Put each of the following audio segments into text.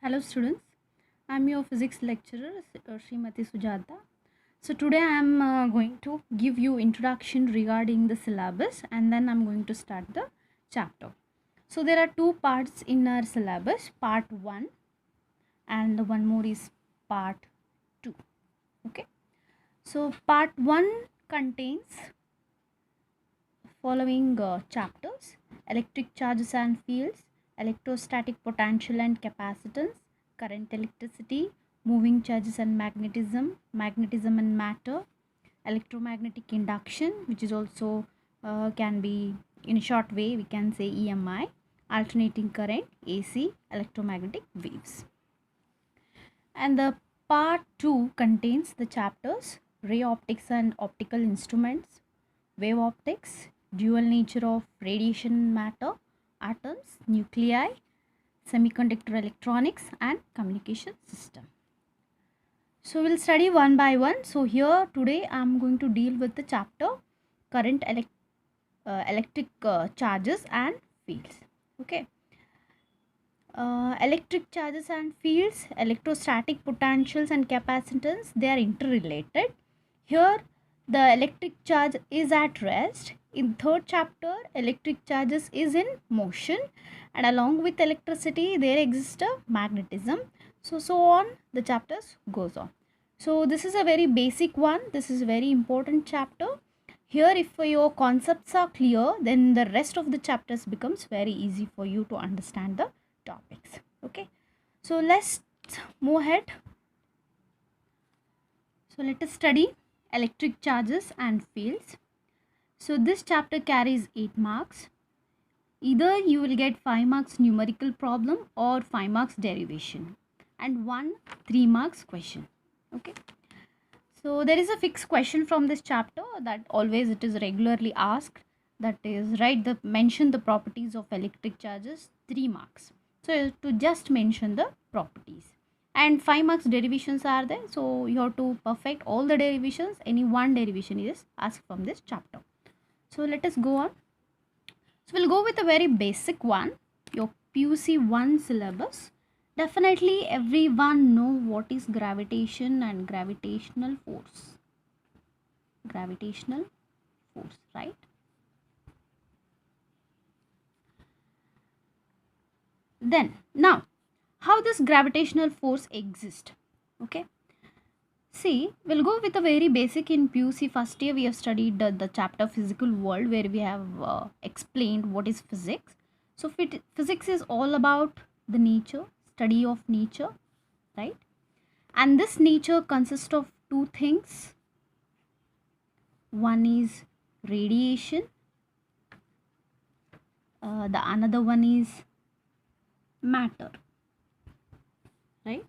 Hello students, I am your physics lecturer Srimati Sujata. So today I am going to give you introduction regarding the syllabus and then I am going to start the chapter. So there are two parts in our syllabus, part 1 and the one more is part 2. Okay. So part 1 contains following chapters: electric charges and fields, electrostatic potential and capacitance, current, electricity, moving charges and magnetism, magnetism and matter, electromagnetic induction, which is also can be in a short way we can say EMI, alternating current, AC, electromagnetic waves. And the part 2 contains the chapters ray optics and optical instruments, wave optics, dual nature of radiation matter, atoms, nuclei, semiconductor electronics and communication system. So we'll study one by one. So here today I am going to deal with the chapter current, electric charges and fields. Okay. Electric charges and fields, electrostatic potentials and capacitance, they are interrelated. Here the electric charge is at rest. In third chapter, electric charges is in motion, and along with electricity there exists a magnetism. So on the chapters goes on. So this is a very basic one. This is a very important chapter. Here if your concepts are clear, then the rest of the chapters becomes very easy for you to understand the topics. Okay, so let's move ahead. So let us study electric charges and fields. So this chapter carries 8 marks. Either you will get 5 marks numerical problem or 5 marks derivation and 1 3 marks question. Okay, so there is a fixed question from this chapter that always it is regularly asked, that is mention the properties of electric charges, 3 marks. So to just mention the properties, and 5 marks derivations are there, so you have to perfect all the derivations. Any one derivation is asked from this chapter. So let us go on. So we'll go with a very basic one, your PUC 1 syllabus. Definitely everyone know what is gravitation and gravitational force. Gravitational force, right? Then now how this gravitational force exists? Okay, see, we'll go with a very basic. In PUC first year we have studied the chapter physical world, where we have explained what is physics. So physics is all about the nature, study of nature, right? And this nature consists of two things. One is radiation, the another one is matter, right?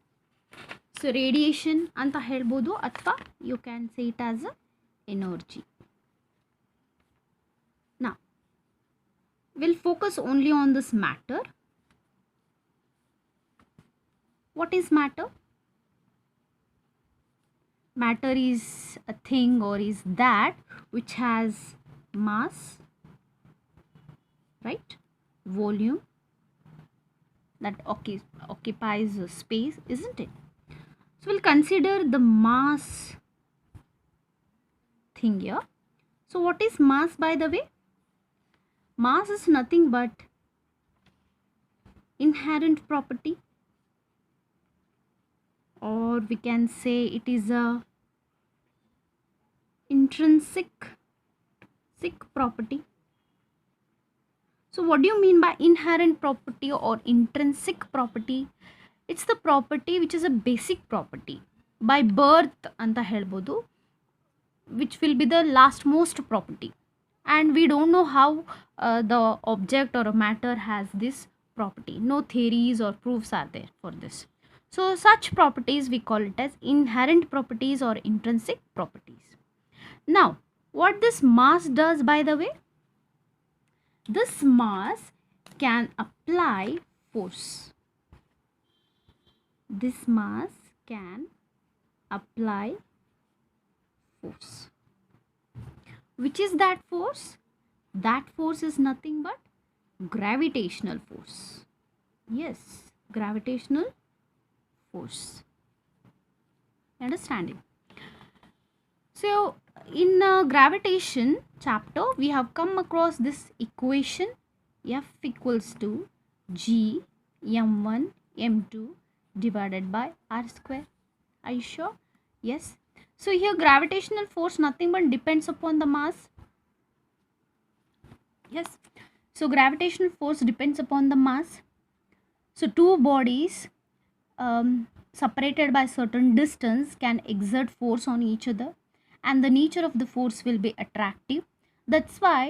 So radiation ಅಂತ ಹೇಳ್ಬೋದು, ಅಥವಾ you can say it as a energy. Now we'll focus only on this matter. What is matter? Matter is a thing or is that which has mass, right? Volume, that occupies a space, isn't it? So we'll consider the mass thing here. So what is mass, by the way? Mass is nothing but inherent property, or we can say it is a intrinsic property. So what do you mean by inherent property or intrinsic property? It's the property which is a basic property by birth anta helbodu, which will be the last most property, and we don't know how the object or a matter has this property. No theories or proofs are there for this. So such properties we call it as inherent properties or intrinsic properties. Now what this mass does, by the way? This mass can apply force. This mass can apply force. Which is that force? That force is nothing but gravitational force. Yes, gravitational force. Understanding? So in gravitation chapter we have come across this equation F equals to G m1 m2 divided by r square. Are you sure? Yes. So here gravitational force nothing but depends upon the mass. Yes. So gravitational force depends upon the mass. So two bodies separated by certain distance can exert force on each other, and the nature of the force will be attractive. That's why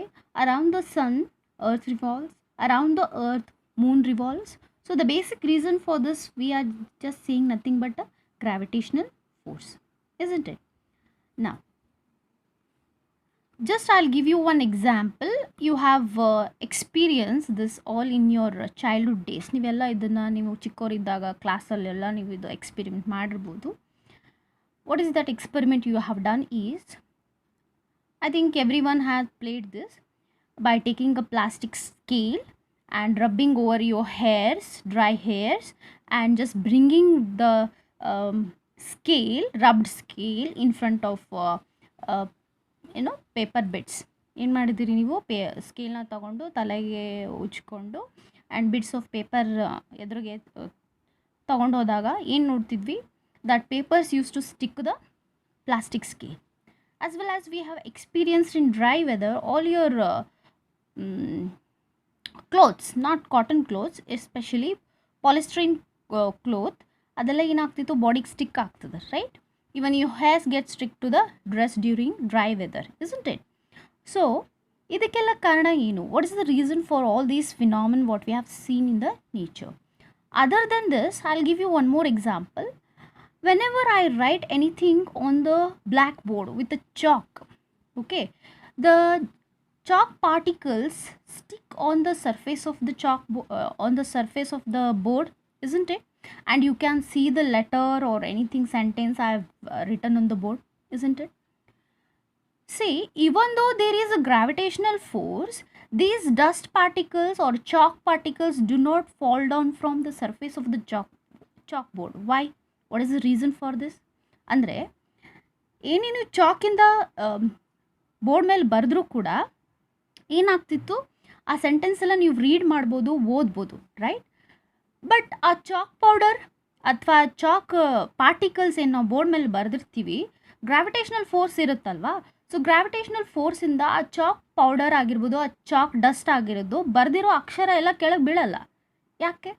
around the sun earth revolves, around the earth moon revolves. So the basic reason for this we are just seeing nothing but a gravitational force, isn't it? Now just I'll give you one example. You have experienced this all in your childhood days. ನೀವೆಲ್ಲ ಇದನ್ನು ನೀವು ಚಿಕ್ಕವರಿದ್ದಾಗ ಕ್ಲಾಸಲ್ಲೆಲ್ಲ ನೀವು ಇದು experiment ಮಾಡಿರ್ಬೋದು. What is that experiment you have done is, I think everyone has played this by taking a plastic scale and rubbing over your hairs, dry hairs, and just bringing the scale, rubbed scale in front of paper bits. ಏನು ಮಾಡಿದ್ದೀರಿ ನೀವು ಸ್ಕೇಲ್ನ ತಗೊಂಡು ತಲೆಗೆ ಉಜ್ಕೊಂಡು and bits of paper ಎದುರಿಗೆ ತಗೊಂಡು ಹೋದಾಗ ಏನು ನೋಡ್ತಿದ್ವಿ, that papers use to stick the plastic scale. As well as we have experienced in dry weather all your clothes, not cotton clothes, especially polystyrene cloth, ಅದೆಲ್ಲ ಏನಾಗ್ತಿತ್ತು, ಬಾಡಿಗೆ ಸ್ಟಿಕ್ ಆಗ್ತದೆ, right? Even your hairs get stick to the dress during dry weather, isn't it? So ಇದಕ್ಕೆಲ್ಲ ಕಾರಣ ಏನು? What is the reason for all these phenomena what we have seen in the nature? Other than this, I'll give you one more example. Whenever I write anything on the blackboard with a chalk, okay, the chalk particles stick on the surface of the on the surface of the board, isn't it? And you can see the letter or anything sentence I have written on the board, isn't it? See, even though there is a gravitational force, these dust particles or chalk particles do not fall down from the surface of the chalkboard. Why? What is the reason for this? ಅಂದರೆ ಏನೇನು ಚಾಕಿಂದ board ಮೇಲೆ ಬರೆದ್ರೂ ಕೂಡ ಏನಾಗ್ತಿತ್ತು, ಆ sentence ಎಲ್ಲ ನೀವು read ಮಾಡ್ಬೋದು, ಓದ್ಬೋದು, ರೈಟ್? ಬಟ್ ಆ ಚಾಕ್ ಪೌಡರ್ ಅಥವಾ ಚಾಕ್ ಪಾರ್ಟಿಕಲ್ಸ್ ಏನು ನಾವು ಬೋರ್ಡ್ ಮೇಲೆ ಬರೆದಿರ್ತೀವಿ, ಗ್ರಾವಿಟೇಷನಲ್ ಫೋರ್ಸ್ ಇರುತ್ತಲ್ವಾ, ಸೊ ಗ್ರಾವಿಟೇಷನಲ್ ಫೋರ್ಸಿಂದ ಆ ಚಾಕ್ ಪೌಡರ್ ಆಗಿರ್ಬೋದು, ಆ ಚಾಕ್ ಡಸ್ಟ್ ಆಗಿರೋದು, ಬರೆದಿರೋ ಅಕ್ಷರ ಎಲ್ಲ ಕೆಳಗೆ ಬೀಳಲ್ಲ. ಯಾಕೆ?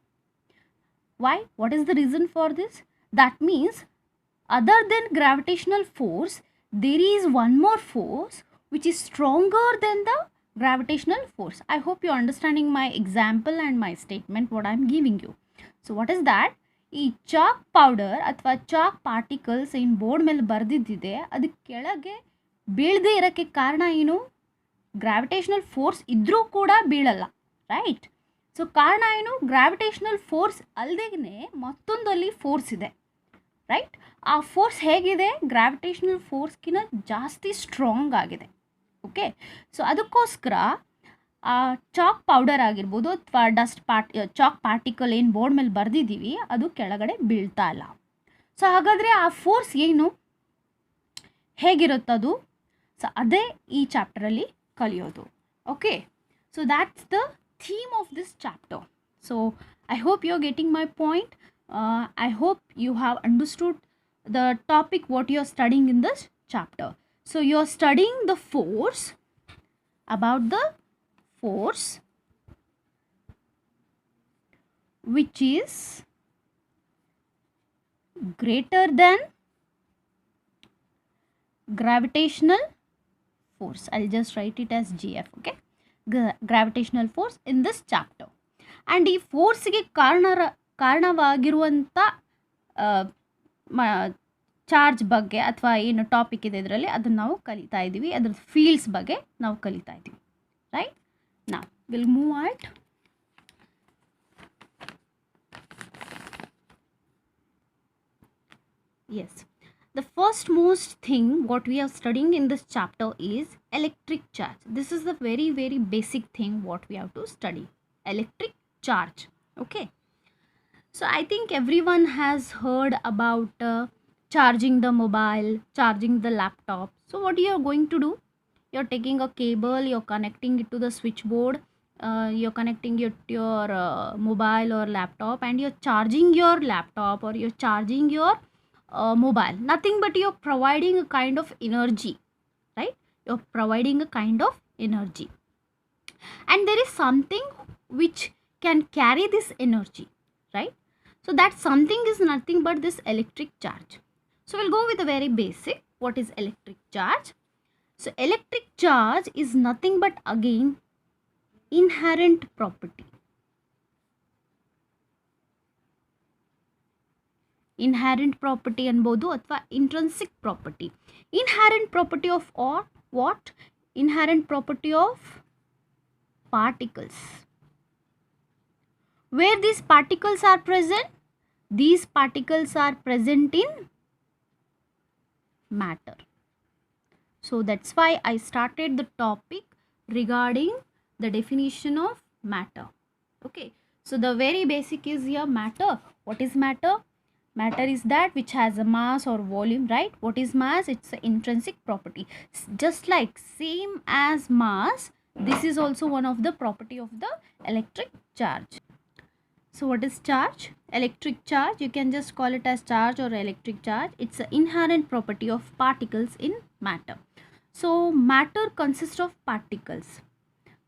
Why? What is the reason for this? That means other than gravitational force there is one more force which is stronger than the gravitational force. I hope you're understanding my example and my statement what I'm giving you. So what is that? ಈ chalk powder ಅಥವಾ chalk particles ಏನು board ಮೇಲೆ ಬರೆದಿದ್ದಿದೆ ಅದು ಕೆಳಗೆ ಬೀಳದೇ ಇರೋಕ್ಕೆ ಕಾರಣ ಏನು? Gravitational force ಇದ್ರೂ ಕೂಡ ಬೀಳಲ್ಲ, ರೈಟ್? ಸೊ ಕಾರಣ ಏನು? ಗ್ರಾವಿಟೇಷನಲ್ ಫೋರ್ಸ್ ಅಲ್ಲದೇನೆ ಮತ್ತೊಂದಲ್ಲಿ ಫೋರ್ಸ್ ಇದೆ, ರೈಟ್? ಆ ಫೋರ್ಸ್ ಹೇಗಿದೆ? ಗ್ರಾವಿಟೇಷನಲ್ ಫೋರ್ಸ್ಗಿಂತ ಜಾಸ್ತಿ ಸ್ಟ್ರಾಂಗ್ ಆಗಿದೆ. ಓಕೆ, ಸೊ ಅದಕ್ಕೋಸ್ಕರ ಆ ಚಾಕ್ ಪೌಡರ್ ಆಗಿರ್ಬೋದು ಅಥವಾ ಚಾಕ್ ಪಾರ್ಟಿಕಲ್ ಏನು ಬೋರ್ಡ್ ಮೇಲೆ ಬರೆದಿದ್ದೀವಿ ಅದು ಕೆಳಗಡೆ ಬೀಳ್ತಾ ಇಲ್ಲ. ಸೊ ಹಾಗಾದರೆ ಆ ಫೋರ್ಸ್ ಏನು, ಹೇಗಿರುತ್ತದು? ಸೊ ಅದೇ ಈ ಚಾಪ್ಟರಲ್ಲಿ ಕಲಿಯೋದು. Okay, so that's the theme of this chapter. So I hope you are getting my point. I hope you have understood the topic what you are studying in this chapter. So you are studying the force, about the force which is greater than gravitational force. I'll just write it as GF, okay? Gravitational force in this chapter. And ಈ ಫೋರ್ಸ್ಗೆ ಕಾರಣವಾಗಿರುವಂಥ charge ಬಗ್ಗೆ ಅಥವಾ ಏನು topic ಇದೆ ಇದರಲ್ಲಿ ಅದನ್ನು ನಾವು ಕಲಿತಾ ಇದ್ದೀವಿ, ಅದರ ಫೀಲ್ಡ್ಸ್ ಬಗ್ಗೆ ನಾವು ಕಲಿತಾ ಇದ್ದೀವಿ, right? Now will move at. Yes, the first most thing what we are studying in this chapter is electric charge. This is the very basic thing what we have to study, electric charge. Okay, So I think everyone has heard about charging the mobile, charging the laptop. So what you are going to do, you're taking a cable, you're connecting it to the switchboard, you're connecting it to your mobile or laptop, and you're charging your laptop or you're charging your mobile. Nothing but you're providing a kind of energy, right? You're providing a kind of energy, and there is something which can carry this energy, right? So that something is nothing but this electric charge. So we'll go with the very basic. What is electric charge? So electric charge is nothing but again inherent property. Inherent property ಅನ್ಬೋದು ಅಥವಾ intrinsic property. Inherent property of what? Inherent property of particles. Where these particles are present? These particles are present in matter. So that's why I started the topic regarding the definition of matter. Okay, so the very basic is here matter. What is matter? Matter is that which has a mass or volume, right? What is mass? It's an intrinsic property. Just like same as mass, this is also one of the property of the electric charge. So what is charge? Electric charge, you can just call it as charge or electric charge. It's an inherent property of particles in matter. So matter consists of particles.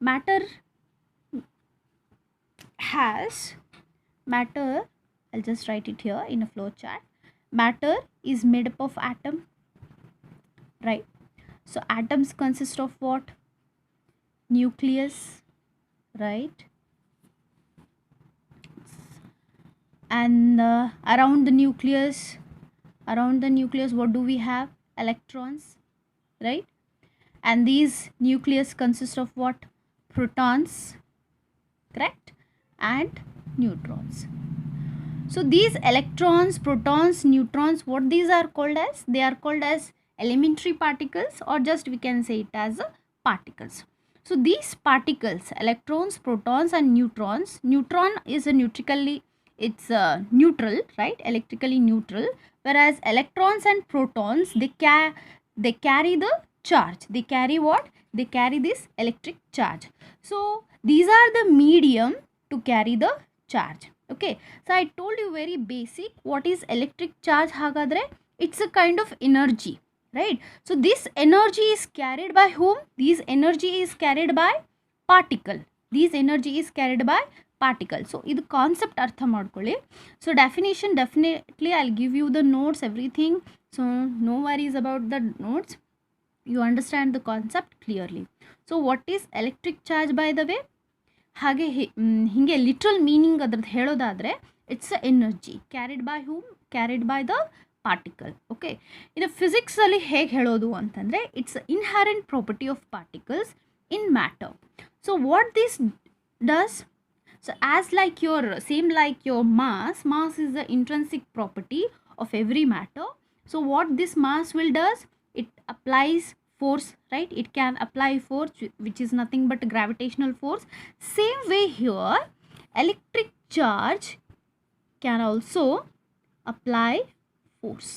Matter I'll just write it here in a flow chart. Matter is made up of atom, right? So atoms consist of what? Nucleus, right? And around the nucleus, what do we have? Electrons, right? And these nucleus consist of what? Protons, correct? And neutrons. So these electrons, protons, neutrons, what these are called as? They are called as elementary particles, or just we can say it as particles. So these particles, electrons, protons and neutrons, neutron is a neutral, right? Electrically neutral, whereas electrons and protons, they carry the charge. They carry what? They carry this electric charge. So these are the medium to carry the charge. Okay, so I told you very basic what is electric charge. Hagadre, it's a kind of energy, right? So this energy is carried by whom? This energy is carried by particle. This energy is carried by particle. So idu concept artha madಕೊಳ್ಳಿ. So definition, definitely I'll give you the notes, everything. So no worries about the notes. You understand the concept clearly. So what is electric charge, by the way? ಹಾಗೆ ಹೀಗೆ literal meaning ಅದ್ರದ್ದು ಹೇಳೋದಾದರೆ it's a energy carried by whom? Carried by the particle. Okay, ಇದು ಫಿಸಿಕ್ಸಲ್ಲಿ ಹೇಗೆ ಹೇಳೋದು ಅಂತಂದರೆ it's inherent property of particles in matter. So what this does? So as like your mass is the intrinsic property of every matter. So what this mass will does? It applies force, right? It can apply force, which is nothing but gravitational force. Same way here, electric charge can also apply force.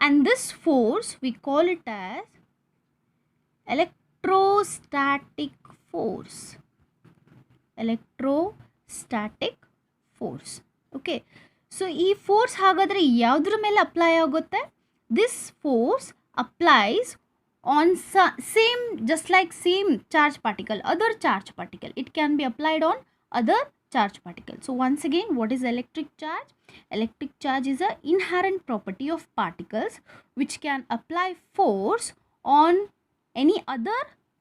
And this force we call it as electrostatic force. Okay, so ಈ force ಹಾಗಾದರೆ ಯಾವುದ್ರ ಮೇಲೆ apply ಆಗುತ್ತೆ? This force applies on same, just like same charge particle, other charge particle. It can be applied on other charge particle. So once again, what is electric charge? Electric charge is a inherent property of particles which can apply force on any other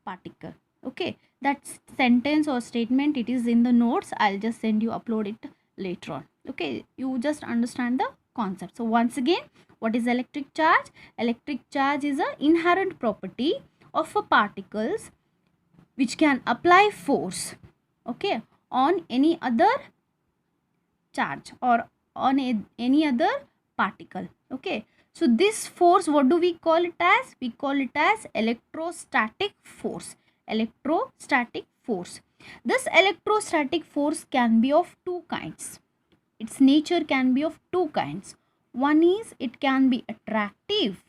particle. Okay, that sentence or statement, it is in the notes. I'll just send you, upload it later on. Okay, you just understand the concept. So once again, what is electric charge? Electric charge is a inherent property of a particles which can apply force, okay, on any other charge or on any other particle. Okay, so this force, what do we call it as? We call it as electrostatic force. This electrostatic force can be of two kinds. Its nature can be of two kinds. One is it can be attractive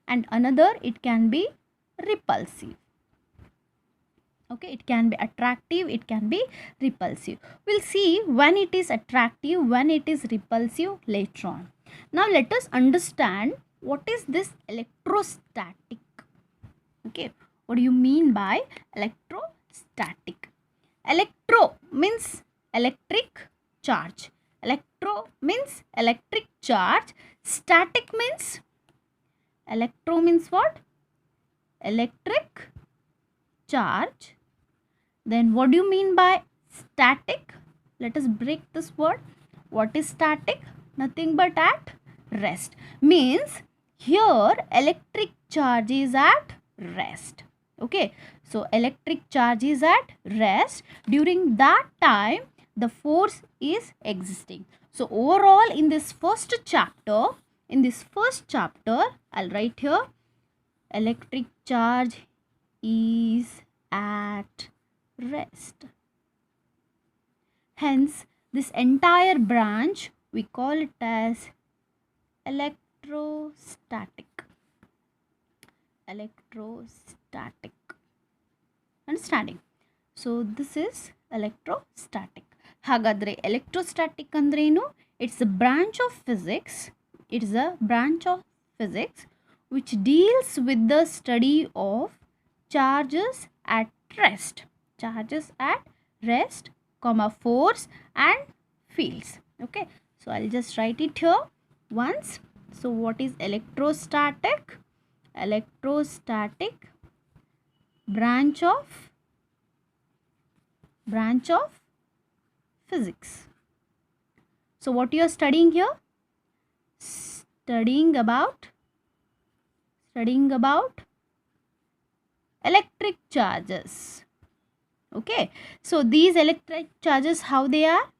and another it can be repulsive. Okay, it can be attractive, it can be repulsive. We'll see when it is attractive, when it is repulsive later on. Now let us understand what is this electrostatic. Okay, what do you mean by electrostatic? Electro means electric charge. Electro means electric charge. Static means, electro means what? Electric charge. Then what do you mean by static? Let us break this word. What is static? Nothing but at rest. Means here electric charge is at rest. Okay, so electric charge is at rest. During that time the force is existing. So overall in this first chapter, I'll write here electric charge is at rest. Hence this entire branch we call it as electrostatic. Understanding? So this is electrostatic. Hagadre electrostatic andrenu, it's a branch of physics. It is a branch of physics which deals with the study of charges at rest. Charges at rest, comma, force and fields. Okay, so I'll just write it here once. So what is electrostatic? Electrostatic branch of physics. So what you are studying here? Studying about electric charges. Okay, so these electric charges, how they are?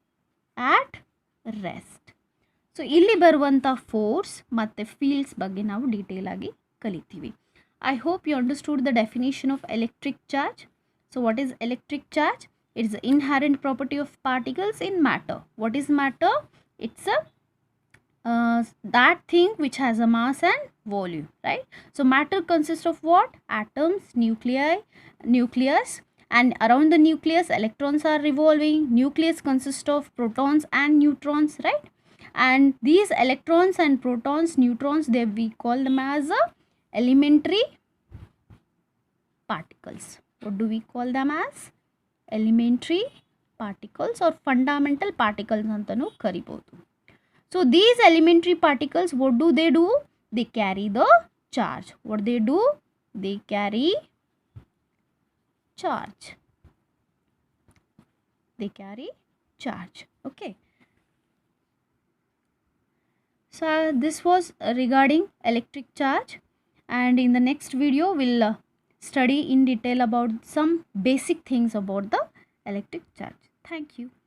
At rest. So ಇಲ್ಲಿ ಬರುವಂತ force ಮತ್ತೆ fields ಬಗ್ಗೆ ನಾವು detail ಆಗಿ ಕಲಿತೀವಿ. I hope you understood the definition of electric charge. So what is electric charge? It is the inherent property of particles in matter. What is matter? It's a that thing which has a mass and volume, right? So matter consists of what? Atoms, nucleus, and around the nucleus electrons are revolving. Nucleus consists of protons and neutrons, right? And these electrons and protons, neutrons, they we call them as elementary particles. What do we call them as? Elementary particles or fundamental particles antanu karibodu. So these elementary particles, what do? They carry the charge. What they do? They carry charge. They carry charge. Okay. So this was regarding electric charge, and in the next video we'll study in detail about some basic things about the electric charge. Thank you.